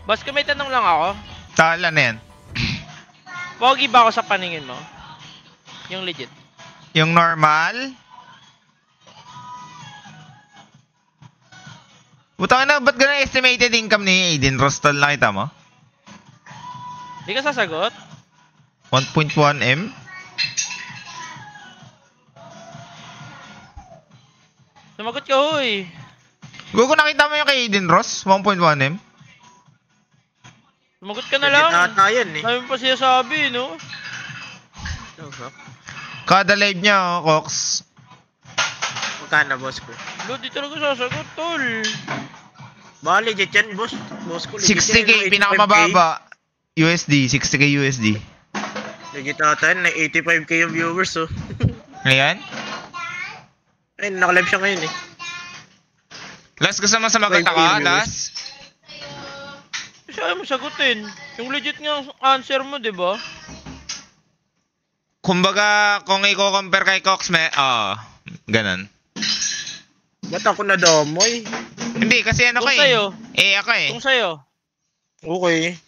Boss ko, may tanong lang ako. Tala na yan. Pogi ba ako sa paningin mo? Yung legit. Yung normal? Butang na, ba't ganun estimated income ni Aiden Rostol, nakita mo? Di ka sasagot? 1.1M? Sumagot ka, huy. Gugo, nakita mo yung kay Aiden Ross? 1.1M? Sumagot ka na lang. Ata yan eh. Dami pa siya sabi, no? Kada live niya, Cox. Magkana, boss ko? Lo, di talaga sasagot, tol. Baka legit yan, boss. Boss ko, legit 60k, yan, pinakamababa. USD, 60k USD. Legit ata yan, na 85k yung viewers, oh. Ngayon? Ay, naka-live siya ngayon, eh. Last, gusto mo sumagot ako, Last? Kasi ayaw mo sagutin. Yung legit nga answer mo, di ba? Kumbaga, kung i-compare kay Cox, ganun. Ba't ako nadamoy? Hindi, kasi ano Kung ko sa'yo. ako eh. Kung sa'yo. Okay.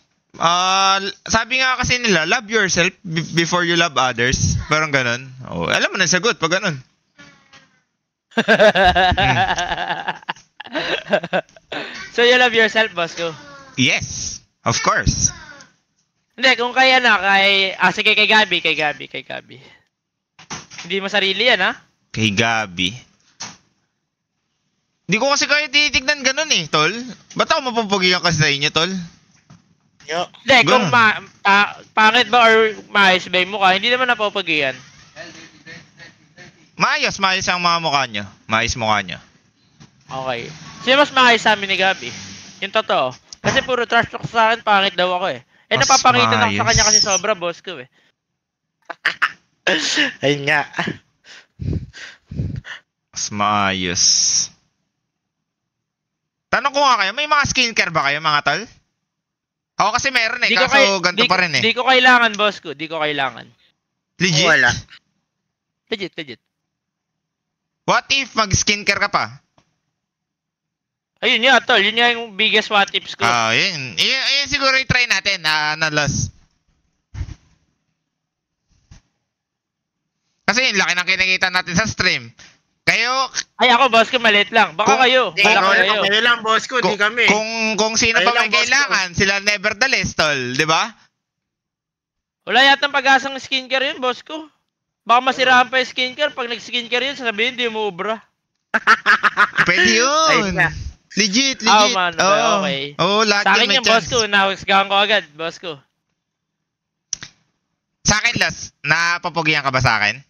Sabi nga kasi nila, love yourself before you love others. Parang ganun. Oh, alam mo na sagot pag ganun. So you love yourself, boss ko? Yes, of course. Hindi, kung kaya na, sige, kay Gabi. Hindi mo sarili yan, ha? Kay Gabi. Hindi ko kasi kaya titignan ganun eh, tol. Ba't ako mapupugihan kasi sa inyo, tol? Yo. Hindi, kung pangit ba or maayos ba yung mukha, hindi naman napapagiyan. Maayos ang mga mukha nyo. Maayos mukha nyo. Okay. Sino mas maayos sa amin ni Gabi? Yung totoo. Kasi puro trash talk sa akin, pangit daw ako eh. Mas napapangitan ako sa maayos. kanya kasi sobra, boss ko eh. Ayun nga. Mas maayos. Tanong ko nga kayo, may mga skincare ba kayo, mga tol? Ako kasi meron eh, kaso ganito pa rin eh. Di ko kailangan, boss ko. Di ko kailangan. Legit? Wala. Legit. What if mag-skincare ka pa? Ayun nga, tol. Yun nga yung biggest what ifs ko. Yun siguro i-try natin na loss. Kasi yung laki ng kinikita natin sa stream. Kayo... Ay, ako, boss ko, maliit lang. Baka kayo. Baka kayo. Kayo lang, boss ko, di kami. Kung sino Kayo pa may lang, boss kailangan, sila nevertheless, tol. Di ba? Wala yatang pag-asang skincare yun, boss ko. Baka masiraan pa yung skincare. Pag nag-skincare yun, sasabihin, di mo ubra. Pwede yun. Ayun na. Legit. Man. Oo. Okay. Oo, lahat Sa yun akin may yung boss chance. ko. Nahugsgahan ko agad, boss ko. Sa akin, Las, napapugihan ka ba sa akin?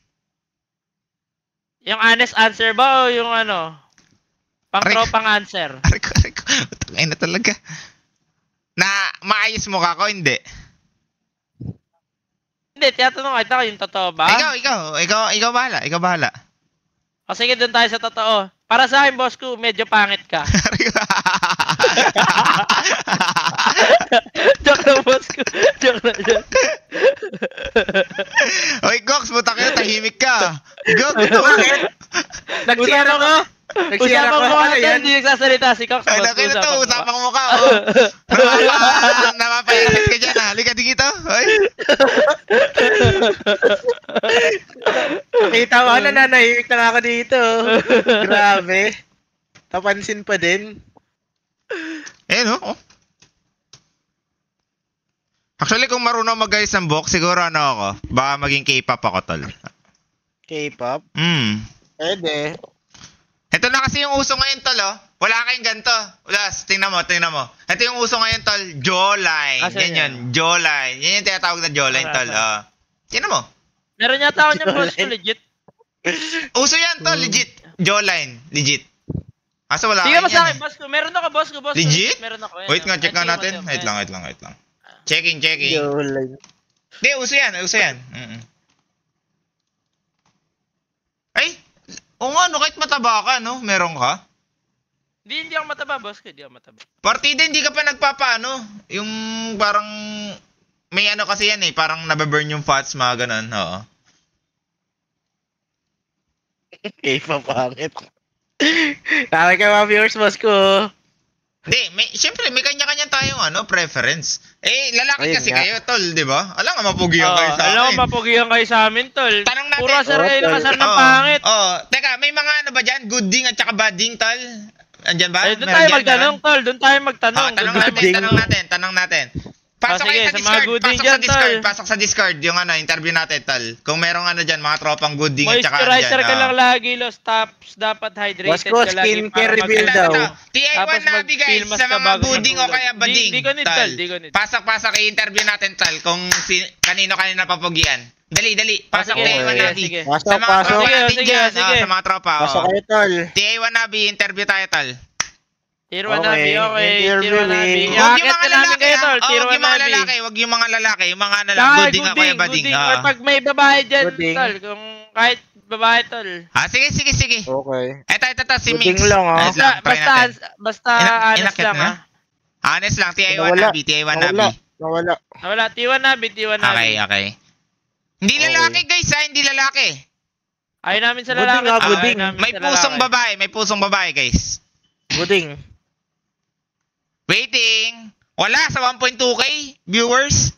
Yung honest answer ba o yung ano? Pang-tropang answer? Ariko. Ay na talaga. Na maayos mo ka ko, hindi. Hindi, tiyatanong kita ko yung totoo ba? Ikaw bahala. O sige, doon tayo sa totoo. Para sa akin, boss ko, medyo pangit ka. Joke lang, boss ko. Joke lang. Oy, Cox, buta kayo, tahimik ka. Go. Nagsiyara ko. Nagsiyara ko. Usapang mukha Ano natin, yan? hindi nagsasalita si Cox, Ay, boss ko. nakita to, Usapang usapang mukha, oh. Napapayasit ka dyan, ha. Halika dito. Oy. Nakita ko, nananahimik na ako dito. Grabe. Tapansin pa din. Ayun, oh. Actually, kung marunong mag-guys ng box, siguro ako. Baka maging K-pop ako, tol. K-pop? Ito Pwede. na kasi yung uso ngayon, tol, oh. Wala kayong ganito. Ulas, tingnan mo. Ito yung uso ngayon, tol. Jawline. Yan yun. Jawline. Yan yung tinatawag na jawline, tol. Tingnan mo. Meron yata ako niyan, boss ko, legit. Uso yan, tol. Legit. Jawline. Legit. Asa wala Tingnan mo kayo sa yan, akin, boss ko. Meron ako, boss ko. Legit? Meron ako. Wait nga, check nga natin. Wait lang. Checking. Jawline. Hindi, uso yan. Ay, o nga, no, kahit mataba ka, no? Meron ka? Hindi ako mataba, boss ko. Hindi ako mataba. Partida, hindi ka pa nagpapaano. Yung parang, may ano kasi yan eh, parang nababurn yung fats, mga ganun, oo. K-pop pangit. Tawag ka mga viewers, boss ko. Siyempre, may kanya-kanya tayong preference. Lalaki Ayun kasi nga. kayo, tol, di ba? Alam nga, mapugihan kayo sa Alam akin. ko, mapugihan kayo sa amin, tol. Tanong natin. Puro asar kayo ng tol. asar ng pangit. Teka, may mga ba dyan? Good ding at saka bad ding, tol? Andyan ba? Doon tayo magtanong, tol. Doon tayo magtanong. Tanong natin. Pasok sige, kayo sa sa mga Discord, good ding pasok sa dyan, Discord, tol. pasok sa Discord, yung interview natin, tol. Kung merong dyan, mga tropang good ding at saka Moisturizer ka lang lagi, Los Tops. Dapat hydrated Boss ko, ka lagi. skincare para reveal mag- daw. TI1 Tapos Nabi guys, mag-filmas sa ka mga bago gooding o matulog. kaya bading. Di ko need, tol. Di ko need. Pasok, i-interview natin, tol, kung kanino napapugian. Dali. Pasok Sige, TI1 sige, Nabi. sige. Pasok, Sa mga pasok. tropa natin Sige, dyan, sige. sa mga tropa. Pasok kayo, tol. TI1 Nabi, interview tayo, tol. Tier 1 Nabi, okay. Interview Tier 1 Nabi. eh. Huwag Iakit ka namin kayo, tol. Tier 1 Nabi. Huwag yung mga lalaki, yung mga Saka gooding o kaya bading. Or pag may babae dyan, Gooding. tol. Kung kahit babae, tol. Sige. Okay. Ito, si Mix. Gooding lang, Ayos lang, try natin. Basta honest Inakit lang, na? ha. Honest lang, TI1 Nawala. Nabi, TI1 Nabi. Nawala. Wala, T1 Nabi, T1 Nabi. Okay. Hindi lalaki guys hindi lalaki. Ayaw namin sa Gooding lalaki. nga, ayaw gooding. namin May sa lalaki. pusong babae guys. Gooding. Waiting. Wala sa 1.2k viewers.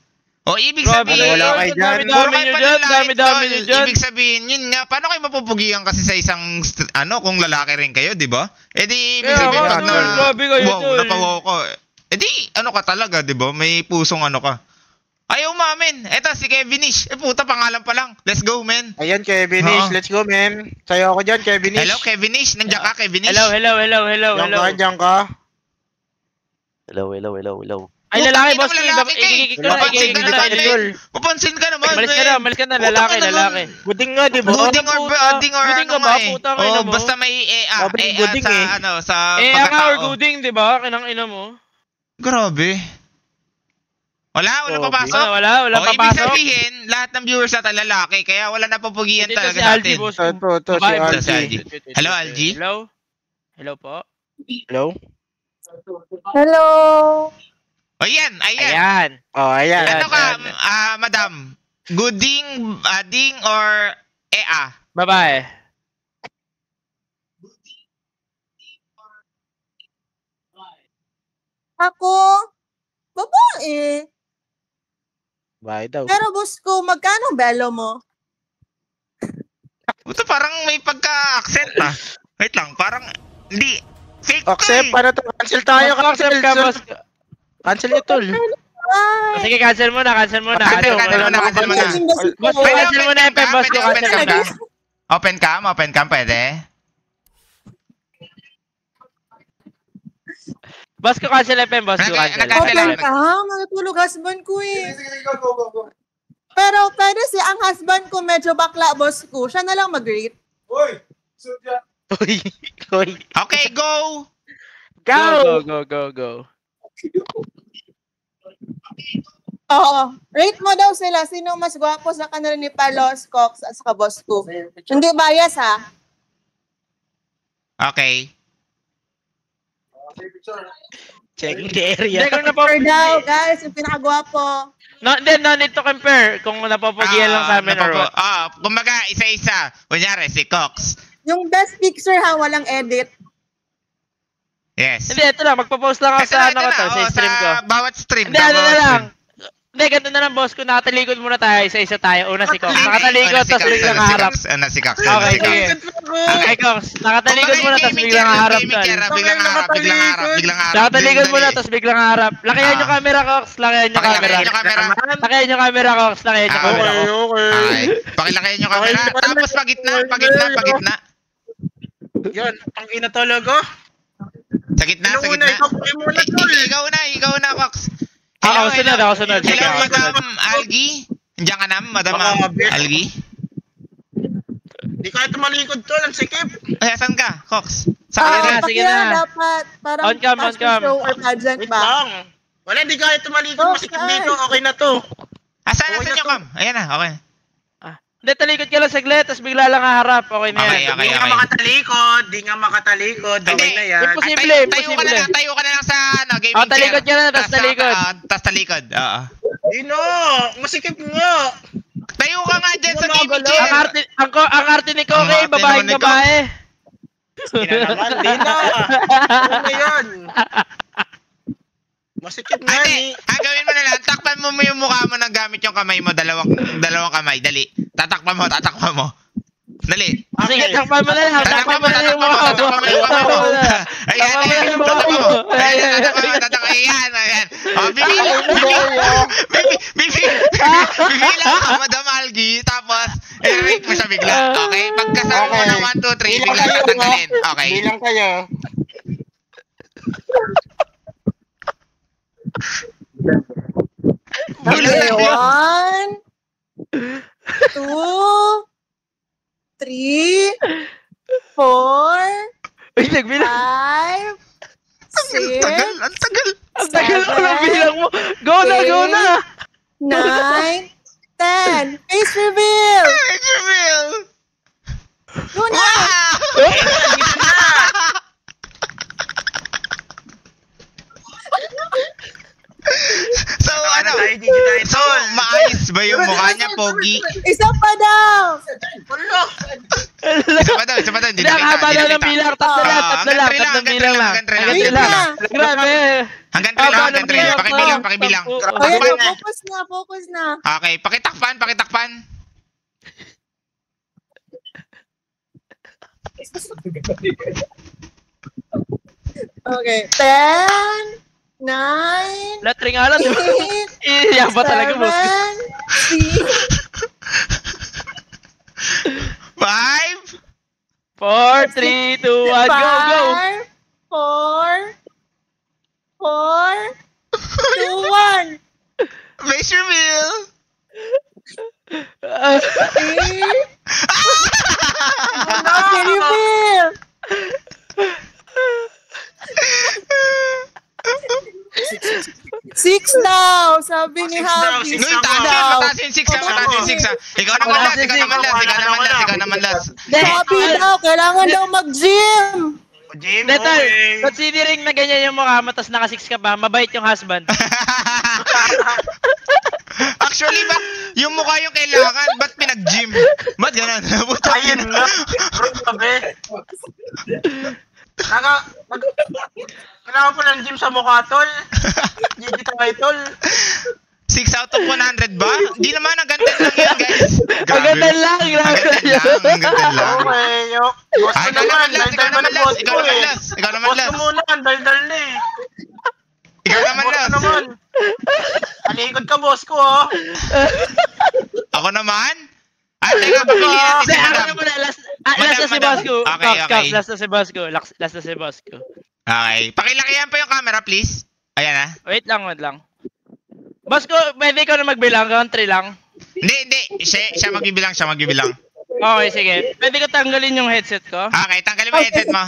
Ibig Grabe, sabihin, wala kayo dyan. dami-dami puro nyo kayo dyan, panlalait, dami-dami tol. nyo dyan. Ibig sabihin, yun nga, paano kayo mapupugihan kasi sa isang, kung lalaki rin kayo, di ba? Di, ibig Kaya sabihin, nga, pag tol, grabe kayo, wow, tol. napawaw ko. Di, ka talaga, di ba? May pusong ka. Ayaw mamin. Eto, si Kevinish. Puta, pangalan pa lang. Let's go, man. Ayan, Kevinish. Oo. Let's go, man. Sayo ako dyan, Kevinish. Hello, Kevinish. Nandiyan ka, Kevinish? Hello. Diyan ka. Hello. Ay, lalaki, boss. Lalaki ka eh. Lalaki, Papansin ka hindi naman, tayo men. idol. Papansin ka naman, Malis ka na, lalaki, Puta ka naman. lalaki. Gooding nga, di ba? Gooding or bading or Gooding ano ka ba? nga eh. Puta ka ina mo. Basta may Sobrang gooding sa eh. sa Nga or pagkatao. gooding, di ba? Kinang ina mo. Grabe. Wala Grabe. papasok. Wala Ibig papasok. sabihin, lahat ng viewers natin lalaki, kaya wala napapugian Dito talaga si Algie, natin. boss. Ito, si Babae, Ito si Algie. Algie. Hello, Algie. Hello po. Hello? Hello. Ayan. Ayan. Oh, ayan. Ano ka, Ayan. madam? Gooding, bading, or ea? Babae. Ako, babae. Bye daw. Pero boss ko, magkano belo mo? Ito parang may pagka-accent Wait lang, parang hindi. Fake Accept, to eh. para to? Cancel tayo, Accept ka, boss. Cancel nyo, tol. Ay, Sige, cancel muna. Cancel muna. Boss, Pwede cancel muna open yung boss ko. cam, Cancel pwede ka. Open cam, pwede? Boss ko, cancel FM, boss ko. Cancel. Cancel open lang. ka ha? Matutulog husband ko eh. Pero pwede si ang husband ko medyo bakla boss ko. Siya na lang mag-rate. Hoy! Okay, go! Go, Go! go. Oo. Rate mo daw sila. Sino mas gwapo sa kanila ni Palos, Cox, at saka boss ko. Hindi bias ha. Okay. Checking the area. Hindi, kung Compare daw, guys. Yung pinakagwapo. no need to compare kung napapagian lang sa amin or what. Kumbaga, isa-isa. Kunyari, si Cox. Yung best picture ha, walang edit. Yes. Hindi, ito lang. Magpo-post lang ako sa ano ko to, sa stream ko. Bawat stream. Hindi, ano na lang. Hindi, ganito na lang, boss ko. Nakatalikod muna tayo. Isa-isa tayo. Una si Cox. Nakatalikod, tapos biglang haharap. Si Cox. Okay, sige. Okay, Cox. Nakatalikod muna, tapos biglang haharap. Biglang harap. Nakatalikod muna, tapos biglang haharap. Lakihan yung camera, Cox. Lakihan yung camera. Pakilakihan yung camera. Lakihan yung camera, Cox. Lakihan yung camera, Cox. Okay. Pakilakihan yung camera. Tapos pagitna. Yun, ang ina talaga. Sa gitna. Ikaw na, Cox. Ako sunod. Sige, Hello, ako sunod. Madam Algie. Diyan ka na, Madam Baka Algie. Di kahit tumalikod, tol. Ang sikip. Ay, asan ka, Cox? Sa Sige kanila. na, sige na. Dapat parang On cam. fashion show or pageant Wait ba? lang. Wala, di kahit tumalikod. Masikip dito. Okay na to. Asan Okay na yung to. cam? Ayan na, okay. Hindi, talikod ka lang saglit, tapos bigla lang haharap. Okay na yan. Okay. Di nga makatalikod. Okay na yan. Imposible, imposible. Tayo ka na lang sa gaming chair. talikod ka na, tas talikod. Tas talikod, oo. Di no. Masikip nga. Tayo ka nga dyan sa Wala gaming galaw. chair. Ang arte ni Koke, Ang arte babaeng ni Coke. babae. Ina naman. Di na. Ano na yan? Masikip nga Ate, gawin mo na lang. Takpan mo yung mukha mo nang gamit yung kamay mo. Dalawang kamay. Dali. Tatakpan mo. Dali. Sige, takpan mo na lang. Takpan mo na lang yung mukha mo. Ayan. Tatakpan mo. Ayan. O, bibilang ka, Madam Algie. Tapos, i-rate mo siya bigla. Okay? Pagkasama mo ng 1, 2, 3, bigla ka tanggalin. Okay. Bilang kayo. Okay, 1, 2, 3, 4, Uy, nagbilang. 5, 6, Ang tagal. Ang tagal mo ng bilang mo. Go na. 9, 10. Face reveal! Go na! So, So, maayos ba yung mukha niya, Pogi? Isa pa daw! Isa pa daw. Hindi Hindi, ang nakita. haba na ng bilang. Tatlo lang. Tatlong bilang lang. Hanggang 3 lang. Grabe. Hanggang 3 lang. Pakibilang. Ayan, focus na. Okay, pakitakpan. Okay, 10, 9, Latring nga lang, di ba? 8, Iyan ba talaga, boss? 5. 4, 3, 2, 1, go! 5, 4, 3, 2, 1. Face reveal. 3. Reveal. 6 daw, sabi ni Happy. Noy, mataas yung 6 ha. Ikaw naman last. Happy daw, kailangan daw mag-gym. Jim, Letter, considering na ganyan yung mukha mo, tas naka-6 ka pa, mabait yung husband. Actually, ba't yung mukha yung kailangan? Ba't pinag-gym? Ba't ganun? Ayun nga. Grabe. Kailangan po ng gym sa mukha, tol. GG tayo, tol. 6 out of 100 ba? Di naman, ang ganda lang yan, guys. Ang ganda lang, grabe. Ang ganda lang. Okay, yo. Boss ko naman, Ikaw naman last. Boss ko muna, dal-dal na eh. Ikaw naman Boss ko last. naman. Alikod ka, boss ko, oh. Ako naman? Teka, pagpili natin si Ako Madam. na muna, last na si boss ko. Okay. Last na si boss ko. Last na si boss ko. Okay. Pakilakihan pa yung camera, please. Ayan na. Wait lang. Boss ko, pwede ko na magbilang, country lang. Hindi. Siya magbibilang. Okay, sige. Pwede ko tanggalin yung headset ko. Okay, tanggalin mo yung headset mo.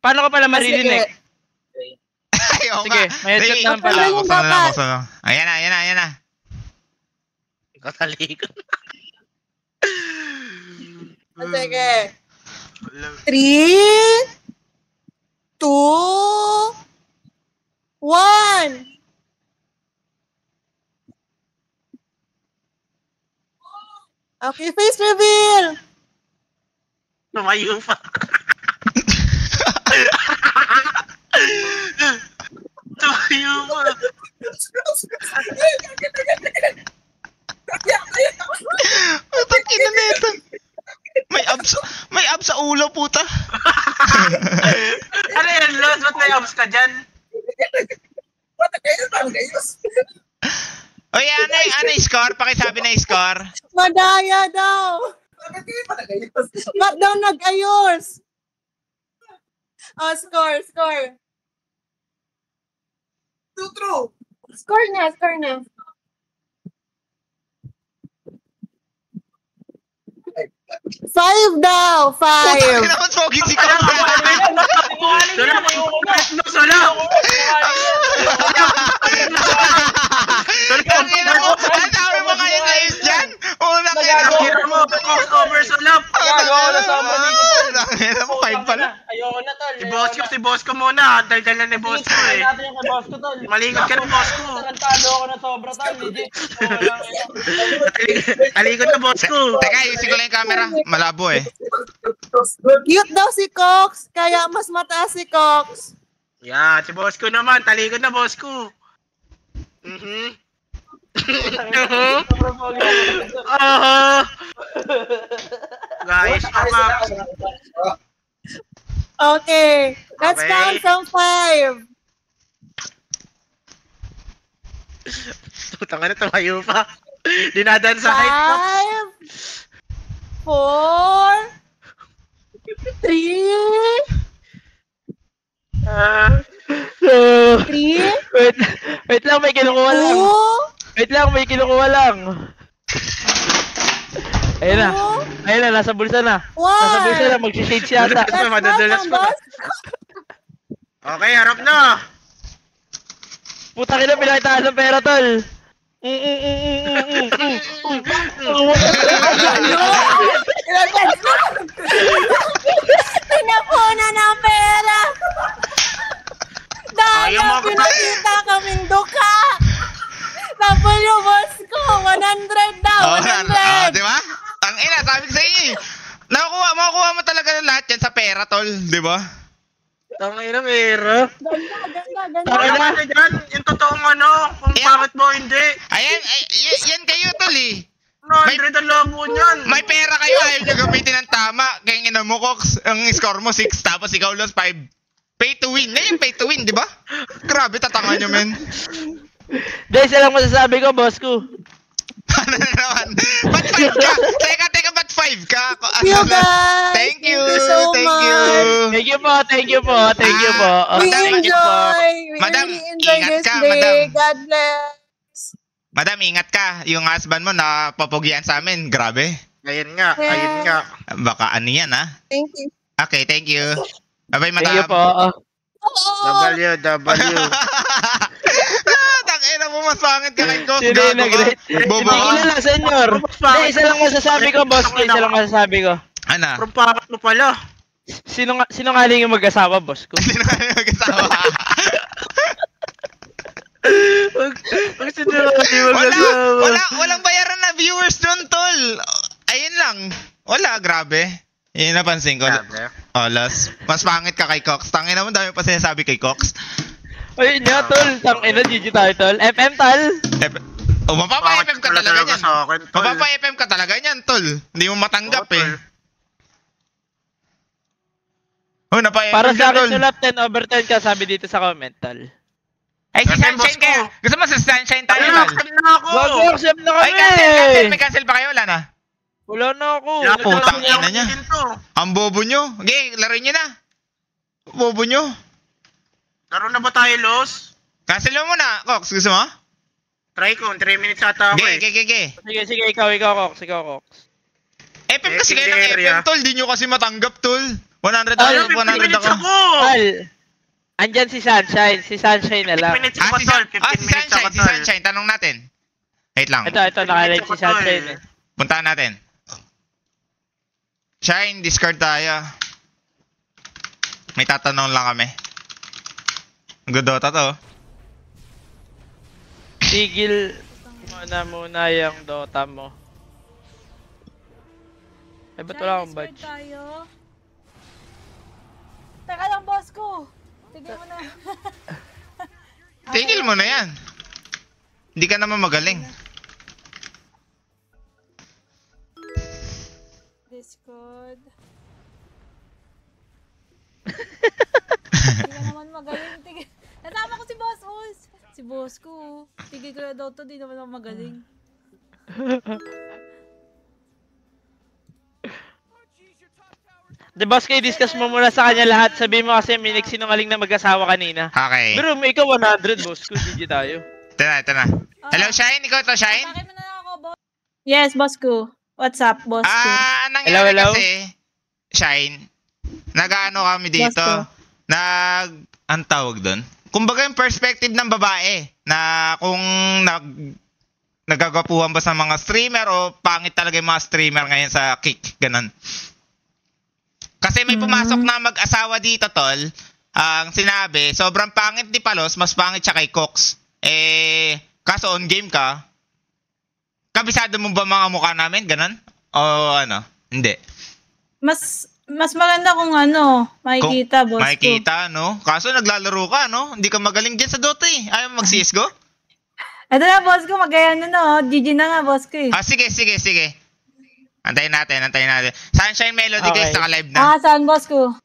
Paano ko pala maririnig? Ayaw Sige, ka. may headset Dali. naman pala. Buksan na lang. Ayan na. Katalikod. Sige. 3, 2, 1. Okay, face reveal. Lumayo pa. Lumayo pa. Putang ina nito. May abs sa ulo, puta. Ano yan, Los? Ba't may abs ka dyan? Oy, ano yung score? Pakisabi na yung score. Madaya daw. Ba't daw nag-ayos? Oh, score. True. Score na. 5 daw, 5. Putang ina naman, Pogi si Kong. Ang dami mo kayo na is dyan. Una kaya mo. Crossover sulap. Tangina mo, 5 pala. Ayoko na, tol. Si boss ko muna. Dal-dal na ni boss ko eh. natin yung kay boss ko, tol. Malikot ka ng boss ko. Tarantado ako na sobra, tol. Legit. Alikot ka boss ko. Teka, ayusin ko lang yung camera. Malabo eh. Cute daw si Cox, kaya mas mataas si Cox. Yan, si boss ko naman. Talikod na, boss ko. Guys, Okay. Let's Okay. count from 5. Tutang na, tumayo pa. Dinadan sa height pa. 5, 4, 3, So, 3, wait lang, may kinukuha lang. 2, Wait lang, may kinukuha lang. Ayun na. Ayun na, nasa bulsa na. 1. Nasa bulsa na, mag-shade siya ata. Let's Madadulas count, pa. boss. Okay, harap na. Putang ina, pinakitahan ng pera, tol. Pinapuna ng pera. Dahil Ayaw mo- pinakita kaming duka. W, boss ko. 100 daw. Oh, 100. di ba? Ang ina, sabi ko sa inyo eh. Makukuha mo talaga lahat yan sa pera, tol. Di ba? Tangay na, Mera. Ganda. Tangay na dyan. Yung totoong ano, kung Yeah. bakit mo hindi. Ayan, yan kayo, tol eh. 100 ang labo niyan. May pera kayo, ayaw nyo gamitin ng tama. Kaya ina mo, Cox, ang score mo 6, tapos ikaw lost 5. Pay to win. Ngayon, pay to win, di ba? Grabe, tatangan nyo, men. Guys, alam mo sasabi ko, boss ko. Ano na naman? Ba't 5 ka? Teka, ba't 5 ka? You guys. Thank you, so thank you. much. Thank you po, thank you po, thank you po. Oh, We Madam, thank you po. enjoy. We Madam, really enjoy ingat this ka, day. madam. God bless. Madam, ingat ka. Yung husband mo na papugian sa amin. Grabe. Ayun nga, ayun nga. Baka ano yan, ha? Thank you. Okay, thank you. Bye-bye, Thank you madam. po. Oh. W. Tangina mo, mas pangit ka kay Cox. Sino yung Gago ka. nag-rate? Bobo Hindi ka. kilala, senyor. Hindi, isa lang masasabi ko, boss ko. Isa lang masasabi ko. Ano? From pakit mo pala. Sino nga yung mag-asawa, boss ko? Sino ka yung mag-asawa? Huwag sinunod. Walang bayaran na viewers dun, tol. Ayun lang. Wala, grabe. Yun napansin ko. Olas. Mas pangit ka kay Cox. Tangin naman, dami pa sinasabi kay Cox. Ayun nga, tol. Tangina, GG tayo, tol. FM, tol. Mapapa-FM ka talaga niyan. Sa akin, tol. Mapapa-FM ka talaga niyan, tol. Hindi mo matanggap Oo, tol. eh. Oh, napa-FM Para ka, sa akin, tol. sulap 10/10 ka, sabi dito sa comment, tol. Ay, si FM, Sunshine boss kaya. ko. Gusto mo sa Sunshine tayo, Ayun, tol? accept na ako. Mag-accept na Ay, kami! cancel. May cancel pa kayo, wala na? Wala na ako. Wala po, Nagkakaroon tangina ako. niya. Ang bobo nyo. Okay, laruin nyo na. Bobo nyo. Laro na ba tayo, Los? Cancel mo muna, Cox. Gusto mo? Try ko, 3 minutes ata ako eh. Ge. Sige, ikaw, Cox. FM kasi Eh, kayo ng area. FM, tol. Di nyo kasi matanggap, tol. 100 Ano, ako, 15 100 minutes ako. ako! Tol, andyan si Sunshine. Si Sunshine na 15 lang. minutes ako, tol. 15 si minutes ako, Sunshine, si tol. Sunshine. Tanong natin. Wait lang. Ito, nakalive si Sunshine. Eh. Puntahan natin. Shine, discard tayo. May tatanong lang kami. Godota to. Tigil muna yung Dota mo. Ay, ba't wala akong badge? Tayo. Teka lang, boss ko. Tigil mo na. Tigil mo na yan. Hindi ka naman magaling. Discord. Hindi ka naman magaling. Tigil. Natama ko si Boss Us. Si Boss ko. Tigil ko na daw to. Di naman ako magaling. Di boss, kayo discuss mo muna sa kanya lahat. Sabihin mo kasi may nagsinungaling na mag-asawa kanina. Okay. Pero may ikaw 100, boss ko. GG tayo. Ito na. Hello, Shine? Ikaw to, Shine? Atake mo na lang ako, boss. Yes, boss ko. What's up, boss ko? Ang nangyari Hello? kasi, Shine, nag-ano kami dito, Yes, ang tawag doon? Kumbaga yung perspective ng babae, na kung nagagapuhan ba sa mga streamer o pangit talaga yung mga streamer ngayon sa Kick, ganun. Kasi may pumasok na mag-asawa dito, tol, ang sinabi, sobrang pangit ni Palos, mas pangit siya kay Cox. Kaso on game ka, kabisado mo ba mga mukha namin? Ganon? O ano? Hindi. Mas Mas maganda kung ano, makikita, boss ko. Makikita, no? Kaso naglalaro ka, no? Hindi ka magaling dyan sa Dota eh. Ayaw mo mag-CSGO? Ito na, boss ko, magkaya no, GG na nga, boss ko eh. Sige. Antayin natin. Sunshine Melody guys, Okay. naka-live na. Saan, boss ko?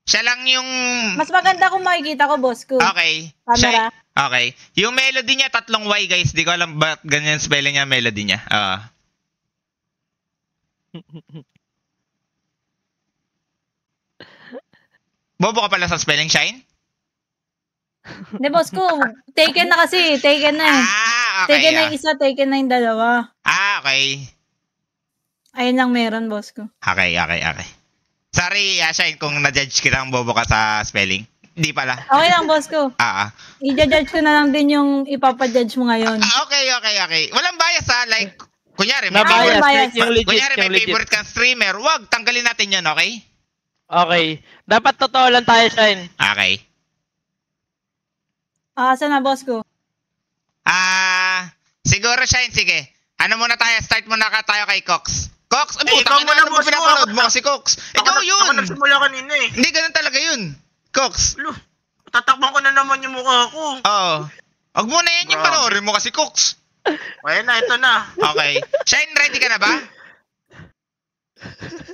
Siya lang yung... Mas maganda kung makikita ko, boss ko. Okay. Camera. Okay. Yung melody niya, 3 Y guys. Di ko alam ba't ganyan spelling niya, melody niya. Bobo ka pala sa spelling, Shine? Hindi, boss ko, taken na kasi, taken na eh. Okay. Taken na yung isa, taken na yung dalawa. Okay. Ayun lang meron, boss ko. Okay. Sorry, Shine, kung na-judge kita ang bobo ka sa spelling. Hindi pala. Okay lang, boss ko. I-judge ko na lang din yung ipapa-judge mo ngayon. Okay. Walang bias ha. Like, kunyari, may Nabayas. bias. Yung legit. Kunyari, may Yung legit. favorite kang streamer. Wag, tanggalin natin yun, okay? Okay. Dapat totoo lang tayo, Shine. Okay. Saan na, boss ko? Siguro, Shine, sige. Ano muna tayo? Start muna tayo kay Cox. Cox, ikaw muna, ano mo boss, pinapanood mo kasi Cox? Ikaw Ako yun! nagsimula kanina eh. Hindi, ganun talaga yun. Cox. Lo, tatakpan ko na naman yung mukha ko. Oo. Huwag mo na yan yung Grabe. panoorin mo kasi Cox. Ayan na, ito na. Okay. Shine, ready ka na ba?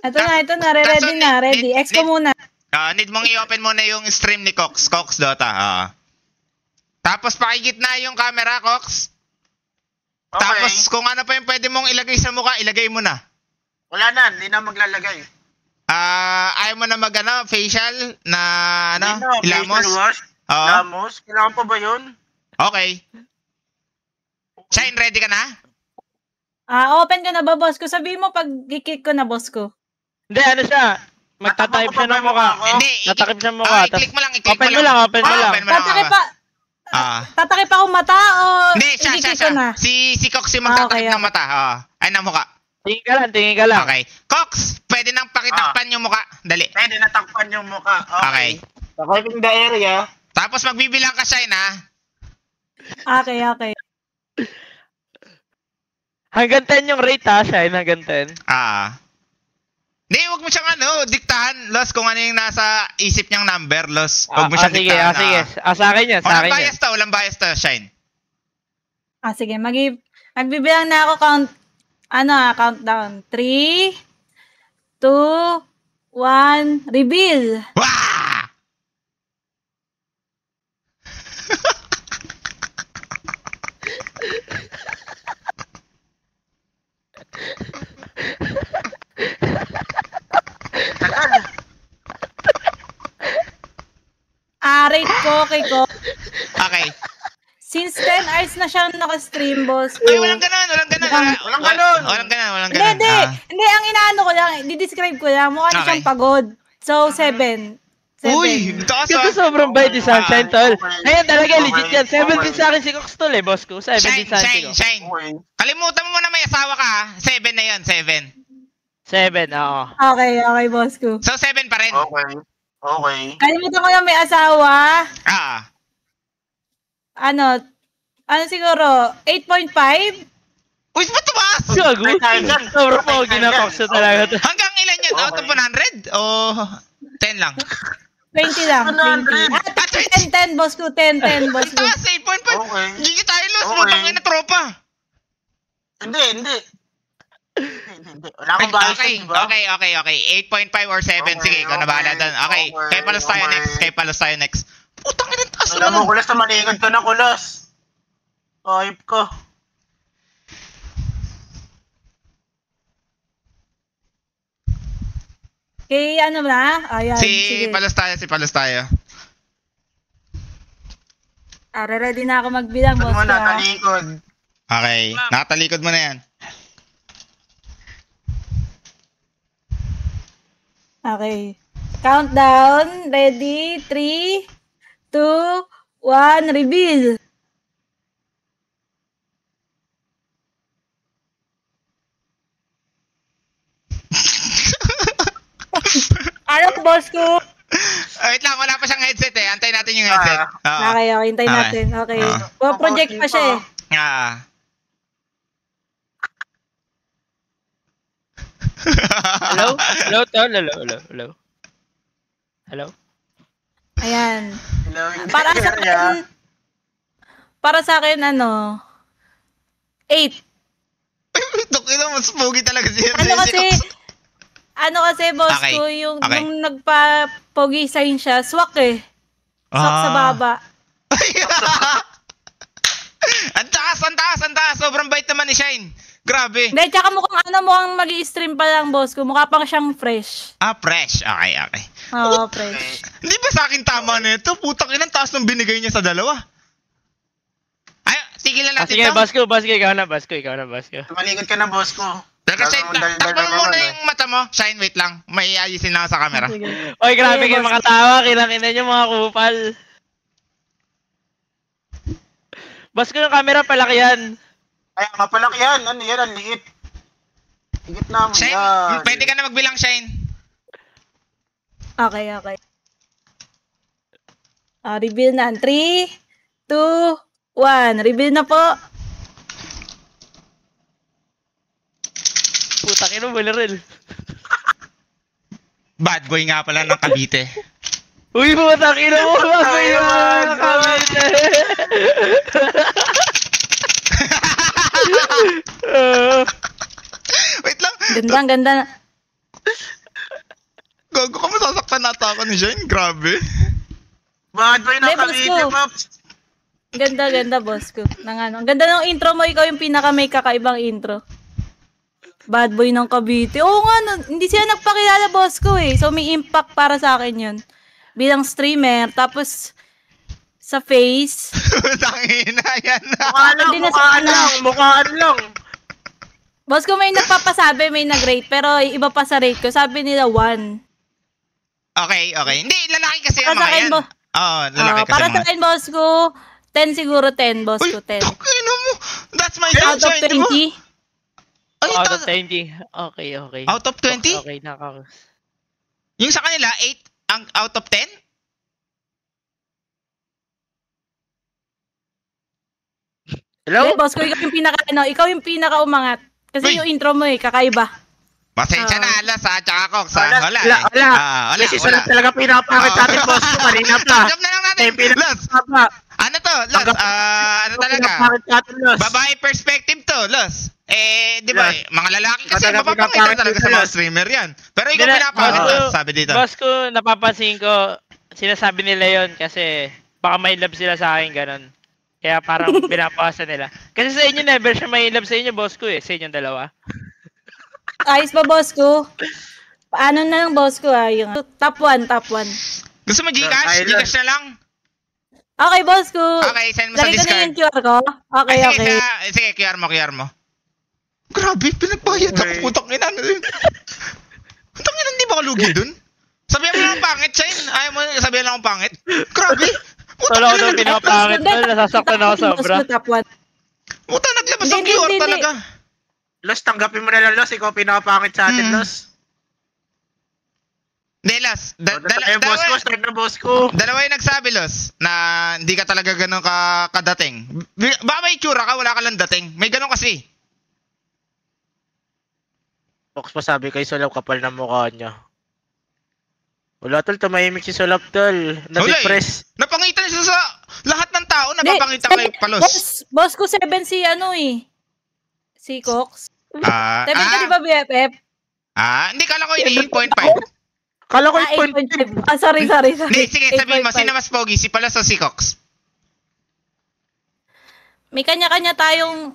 Ito na, ready na, ready. X ko muna. Need mong i-open muna yung stream ni Cox. Cox Dota. Tapos pakigitna yung camera, Cox. Okay. Tapos kung ano pa yung pwede mong ilagay sa mukha, ilagay mo na. Wala na, hindi na maglalagay. Ayaw mo na facial na Hindi na, hilamos? facial wash, Oo. hilamos. Kailangan pa ba yun? Okay. Shine, ready ka na? Open ko na ba, boss ko? Sabihin mo pag i-kick ko na, boss ko. Hindi, ano siya? Magtatype siya ng mukha. Hindi. Tatakip siya ng mukha. I-click mo lang, Open mo lang. Open mo lang. Tatakip ako mata o Hindi, i-kick siya. ko na? Si Cox yung magtatakip Okay. ng mata. Ay, ng mukha. Tingin ka lang. Okay. Cox, pwede nang pakitakpan yung mukha. Dali. Pwede natakpan yung mukha. Okay. Takipin the area. Tapos magbibilang ka, Shine, ha? Okay. Hanggang 10 yung rate ha, Shine. Hanggang 10. Hindi, wag mo siyang diktahan, Los, kung ano yung nasa isip niyang number, Los. Wag mo siyang Sige. diktahan. Sige. Sa akin yan. Walang bias to, Shine. Sige. Magbibilang na ako countdown. 3, 2, 1, reveal. Wah! Rate ko kay ko. Okay. Since 10 hours na siyang naka-stream, boss ko. Ay, walang ganon. Hindi, ang inaano ko lang, di-describe ko lang, mukha na Okay. siyang pagod. So, 7. Uy, taas Ito sobrang bait ni Sunshine, tol. Ngayon talaga, legit yan. 7 din sa akin si Cox, tol, boss ko. 7 din sa akin si Cox. Shine. Okay. Kalimutan mo muna may asawa ka, ha? 7 na yun, 7. 7, oo. Okay, boss ko. So, 7 pa rin. Okay. Kalimutan ko lang may asawa. Ano siguro, 8.5? Uy, ba't tumaas? Gago. Sobrang pogi na Cox na talaga to. Hanggang ilan yun? Out of 100? O 10 lang? 20 lang, 20. 10, boss ko, 10, boss ko. Taas, 8.5. Okay. Gigi tayo, Los. Okay. Mutangin na tropa. Hindi. Wala akong bias, diba? Okay. 8.5 or 7. Sige, ikaw na bahala doon. Okay, kay Palos tayo next. Putang ina, taas Alam mo, naman. kulas na malikod ka na, kulas. Ayop ko. Kay ano na? Ayan, Si sige. Palos tayo. Ready na ako magbilang, Ano boss mo ko. na, talikod. Okay, nakatalikod mo na yan. Okay. Countdown. Ready? 3, 2, 1, reveal. Ano, boss ko? Wait lang, wala pa siyang headset eh. Antayin natin yung headset. Oo. Okay, hintayin Okay. natin. Okay. Ah. Project pa siya eh. Ah. Hello? Hello, tol? Hello? Hello? Ayan. Hello, Para sa akin, ano, 8. Ito, mas pogi talaga siya. Ano kasi, boss Okay, ko, yung okay. nung nagpa-pogi sign siya, swak eh. Swak sa baba. Ang taas. Sobrang bait naman ni Shine. Grabe. Hindi, tsaka mukhang mag-i-stream pa lang, boss ko. Mukha pang siyang fresh. Fresh. Okay. Oo, fresh. Hindi ba sa akin tama na ito? Putang inang taas ng binigay niya sa dalawa. Ay, tigilan natin Sige, to. Basko, ikaw na. Tumalikod ka na, boss ko. Teka, Shine, Dal- takpan mo muna dal- yung mata mo. Shine, wait lang. May ayusin lang sa camera. Sige. Oy, grabe Sige, kayo boss. makatawa. Kinakina nyo mga kupal. Basko yung camera, palaki yan. Ay, mapalaki yan. Ano yan? Ang liit. Liit na mo Shine, yan. pwede ka na magbilang, Shine. Okay. Reveal na. 3, 2, 1. Reveal na po. Putak ino, Buleril. Bad boy nga pala ng Cavite. Uy, putak ino mo. Basko yung mga kamete. Wait lang. Ang ganda. Gago ka, masasaktan nata ako ni Shine. Grabe. Bad boy na Hindi, boss Cavite, ko. Pops. Ganda, boss ko. Ang ganda ng intro mo. Ikaw yung may kakaibang intro. Bad boy ng Cavite. Oo nga, hindi siya nagpakilala, boss ko eh. So, may impact para sa akin yun. Bilang streamer. Tapos, sa face. Tangina, yan na. Mukhaan lang. Boss ko, may nagpapasabi, may nag-rate. Pero iba pa sa rate ko. Sabi nila 1. Okay. Hindi, lalaki kasi Para yung sa mga akin, yan. Oo, lalaki kasi para mga. sa akin, boss ko, 10 siguro, 10, boss Uy, ko, 10. tangina mo. That's my Out of Shine, di ba? 20? Ay, Out of 20. Okay. Out of 20? Okay, naka. Yung sa kanila, 8 ang out of 10? Hello? Hindi, boss ko, ikaw yung pinaka umangat. Kasi Uy. yung intro mo kakaiba. Pasensya na, alas ha, tsaka Cox ha. Wala. Wala. Kasi sila talaga pinapakit sa atin, boss ko. Kanina pa. Tanggap na lang natin. Los, ano to? Los, ano talaga? Pinapakit sa atin, Los. Babae perspective to, Los. Di ba, Los. mga lalaki kasi Talaga mapapangitan pinapakit talaga dito, sa mga Los. streamer yan. Pero ikaw Hindi na, pinapakit, Los. Los, sabi dito. Basko, napapansin ko, sinasabi nila yon kasi baka may love sila sa akin, ganun. Kaya parang pinapawasan nila. Kasi sa inyo, never siya may love sa inyo, boss ko sa inyong dalawa. Ayos ba, boss ko? Paano na lang, boss ko, yung top 1. Gusto mo Gcash? Los, Gcash na lang? Okay, boss ko. Okay, send mo sa Lagay ko na Discord. yung QR ko. Okay. Sige, QR mo. Grabe, pinagbayad ako. Putang ina. Putang ina, hindi ba kalugi dun? Sabihan mo lang pangit, Shine. Ayaw mo sabihan lang akong pangit. Grabe. Wala ko daw pinapangit, tol. Nasasaktan ako sobra. Boss ko, top 1. Puta, naglabas ang Hindi, QR hindi. talaga. Los, tanggapin mo na lang, Los. Ikaw pinapakit sa atin, Los. Hindi, Los. Boss ko, start na, boss ko. Dalawa yung nagsabi, Los, na hindi ka talaga ganun kadating. Baka may tsura ka, wala ka lang dating. May ganun kasi. Fox pa sabi kay Solap, kapal na mukha niya. Wala, tol. Tumahimik si Solap, tol. Na-depress. Napangitan siya sa lahat ng tao. Napapangitan kay Palos. Boss ko 7 si si Cox. 7 ka di ba, BFF? Hindi, kala ko yun 8.5. Kala ko 8.5. Sorry. Hindi, sige, sabihin mo, 8.5. sino mas pogi? Si Palos o si Cox? May kanya-kanya tayong,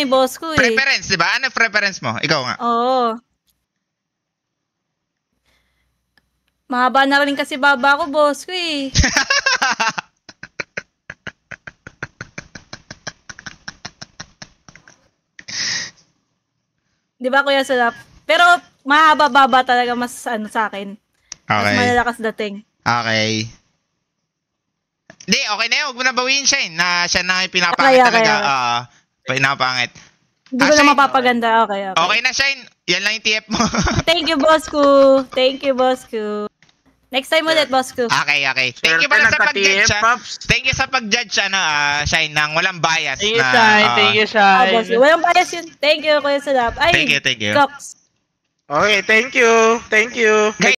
boss ko Preference, di ba? Ano preference mo? Ikaw nga. Oo. Mahaba na rin kasi baba ko, boss ko Di ba, Kuya Sulap? Pero mahaba baba talaga mas sa akin. Mas Okay. malalakas dating. Okay. Hindi, okay na yun. Huwag mo na bawiin siya eh. Na siya na yung pinapangit Okay. talaga. Pinapangit. Hindi ko Shine. na mapapaganda. Okay. Okay na, Shine. Yan lang yung TF mo. Thank you, boss ko. Next time ulit, boss ko. Okay. Thank you pala sa pag-judge, ha. Pops. Thank you sa pag-judge, Shine, ng walang bias. Thank you, na, Shine. Thank you, Shine. Boss ko. Walang bias yun. Thank you, Kuya Sulap. Ay, Thank you. Cox. Okay, thank you. Thank you.